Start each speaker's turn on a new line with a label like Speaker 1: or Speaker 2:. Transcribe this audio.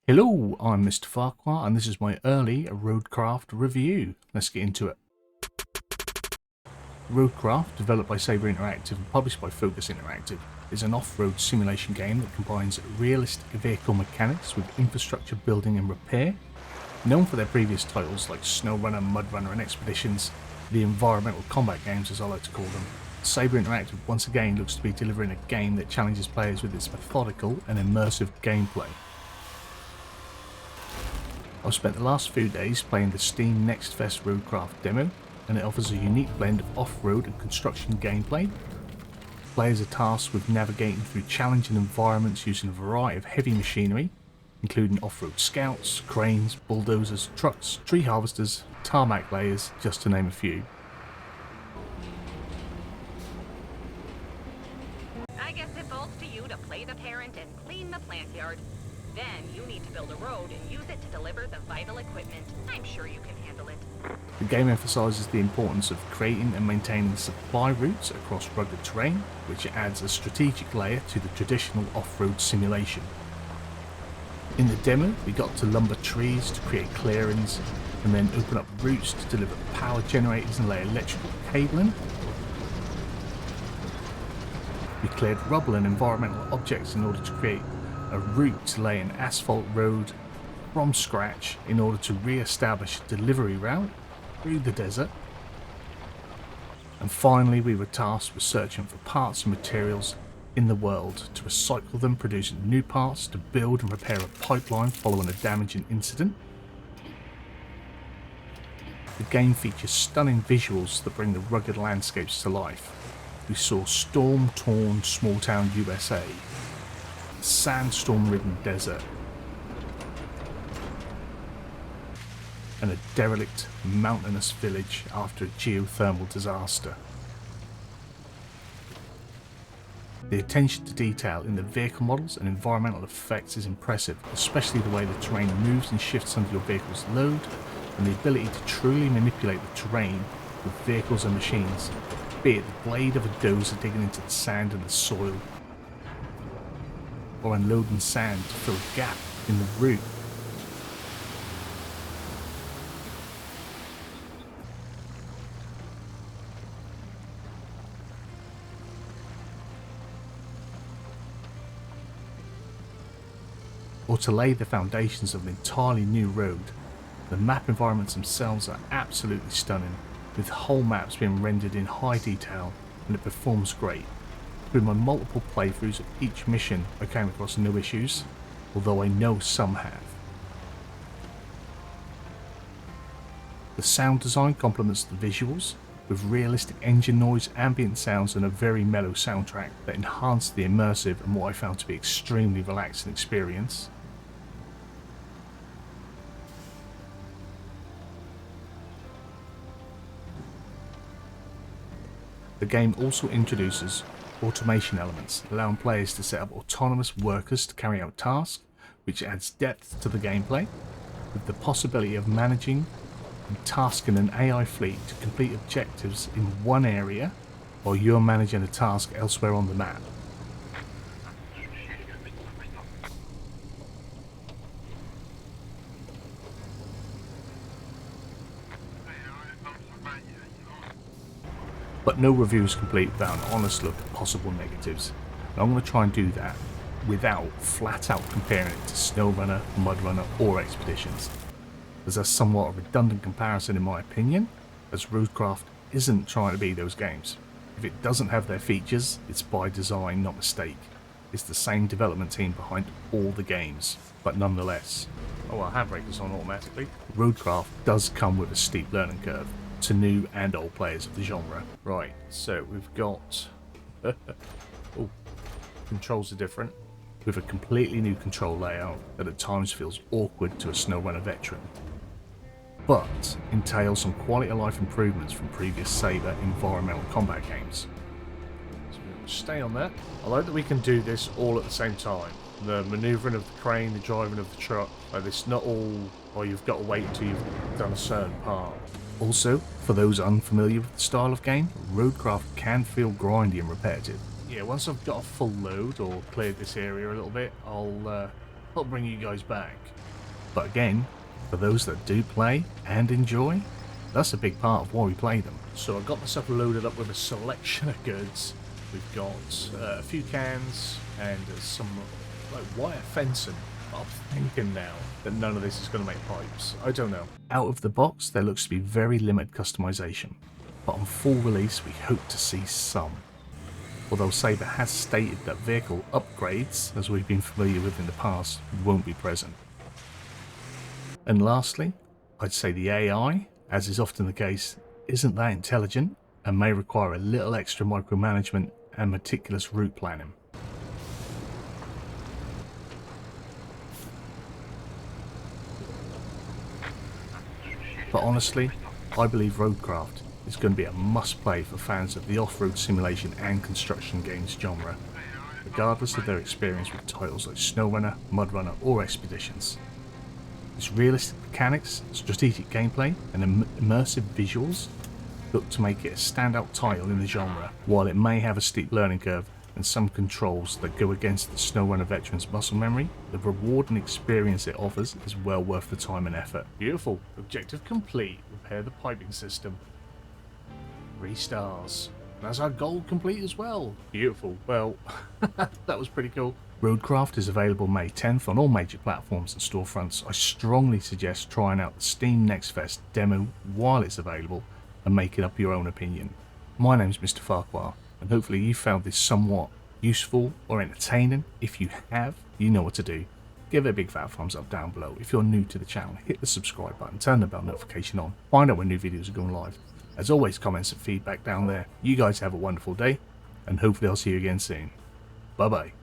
Speaker 1: Hello, I'm Mr. Farquhar and this is my early Roadcraft review. Let's get into it. Roadcraft, developed by Saber Interactive and published by Focus Interactive, is an off-road simulation game that combines realistic vehicle mechanics with infrastructure building and repair. Known for their previous titles like SnowRunner, MudRunner and Expeditions, the environmental combat games as I like to call them, Saber Interactive once again looks to be delivering a game that challenges players with its methodical and immersive gameplay. I've spent the last few days playing the Steam Next Fest Roadcraft demo, and it offers a unique blend of off-road and construction gameplay. Players are tasked with navigating through challenging environments using a variety of heavy machinery, including off-road scouts, cranes, bulldozers, trucks, tree harvesters, tarmac layers, just to name a few.
Speaker 2: I guess it falls to you to play the parent and clean the plant yard. Then you need to build a road and use it to deliver the vital equipment. I'm sure you can handle it.
Speaker 1: The game emphasises the importance of creating and maintaining supply routes across rugged terrain, which adds a strategic layer to the traditional off-road simulation. In the demo, we got to lumber trees to create clearings, and then open up routes to deliver power generators and lay electrical cabling. We cleared rubble and environmental objects in order to create a route to lay an asphalt road from scratch in order to re-establish a delivery route through the desert. And finally we were tasked with searching for parts and materials in the world to recycle them, producing new parts to build and repair a pipeline following a damaging incident. The game features stunning visuals that bring the rugged landscapes to life. We saw storm-torn small-town USA, sandstorm-ridden desert, and a derelict mountainous village after a geothermal disaster. The attention to detail in the vehicle models and environmental effects is impressive, especially the way the terrain moves and shifts under your vehicle's load, and the ability to truly manipulate the terrain with vehicles and machines, be it the blade of a dozer digging into the sand and the soil, or unloading sand to fill a gap in the route. Or to lay the foundations of an entirely new road. The map environments themselves are absolutely stunning, with whole maps being rendered in high detail, and it performs great. Through my multiple playthroughs of each mission, I came across no issues, although I know some have. The sound design complements the visuals, with realistic engine noise, ambient sounds and a very mellow soundtrack that enhance the immersive and what I found to be extremely relaxing experience. The game also introduces automation elements, allowing players to set up autonomous workers to carry out tasks, which adds depth to the gameplay, with the possibility of managing and tasking an AI fleet to complete objectives in one area while you're managing a task elsewhere on the map. But no review is complete without an honest look at possible negatives, and I'm going to try and do that without flat out comparing it to SnowRunner, MudRunner or Expeditions, as that's somewhat a redundant comparison in my opinion, as Roadcraft isn't trying to be those games. If it doesn't have their features, it's by design, not mistake. It's the same development team behind all the games, but nonetheless. Oh, our handbrake's on automatically. Roadcraft does come with a steep learning curve to new and old players of the genre. Right, so we've got oh, controls are different, with a completely new control layout that at times feels awkward to a SnowRunner veteran, but entails some quality of life improvements from previous Saber environmental combat games. So we'll stay on that. I like that we can do this all at the same time. The manoeuvring of the crane, the driving of the truck, like it's not all, or you've got to wait until you've done a certain part. Also, for those unfamiliar with the style of game, Roadcraft can feel grindy and repetitive. Yeah, once I've got a full load or cleared this area a little bit, I'll I'll bring you guys back. But again, for those that do play and enjoy, that's a big part of why we play them. So I've got myself loaded up with a selection of goods. We've got a few cans and some like wire fencing. I'm thinking now that none of this is going to make pipes. I don't know. Out of the box, there looks to be very limited customization, but on full release we hope to see some. Although Saber has stated that vehicle upgrades, as we've been familiar with in the past, won't be present. And lastly, I'd say the AI, as is often the case, isn't that intelligent and may require a little extra micromanagement and meticulous route planning. But honestly, I believe Roadcraft is going to be a must-play for fans of the off-road simulation and construction games genre, regardless of their experience with titles like SnowRunner, MudRunner or Expeditions. Its realistic mechanics, strategic gameplay and immersive visuals look to make it a standout title in the genre. While it may have a steep learning curve and some controls that go against the SnowRunner veteran's muscle memory, the reward and experience it offers is well worth the time and effort. Beautiful. Objective complete. Repair the piping system. 3 stars. That's our goal complete as well. Beautiful. Well, that was pretty cool. Roadcraft is available May 10th on all major platforms and storefronts. I strongly suggest trying out the Steam Next Fest demo while it's available and making up your own opinion. My name's Mr. Farquhar, and hopefully you found this somewhat useful or entertaining. If you have, you know what to do. Give it a big fat thumbs up down below. If you're new to the channel, hit the subscribe button, turn the bell notification on, find out when new videos are going live. As always, comments and feedback down there. You guys have a wonderful day, and hopefully I'll see you again soon. Bye bye.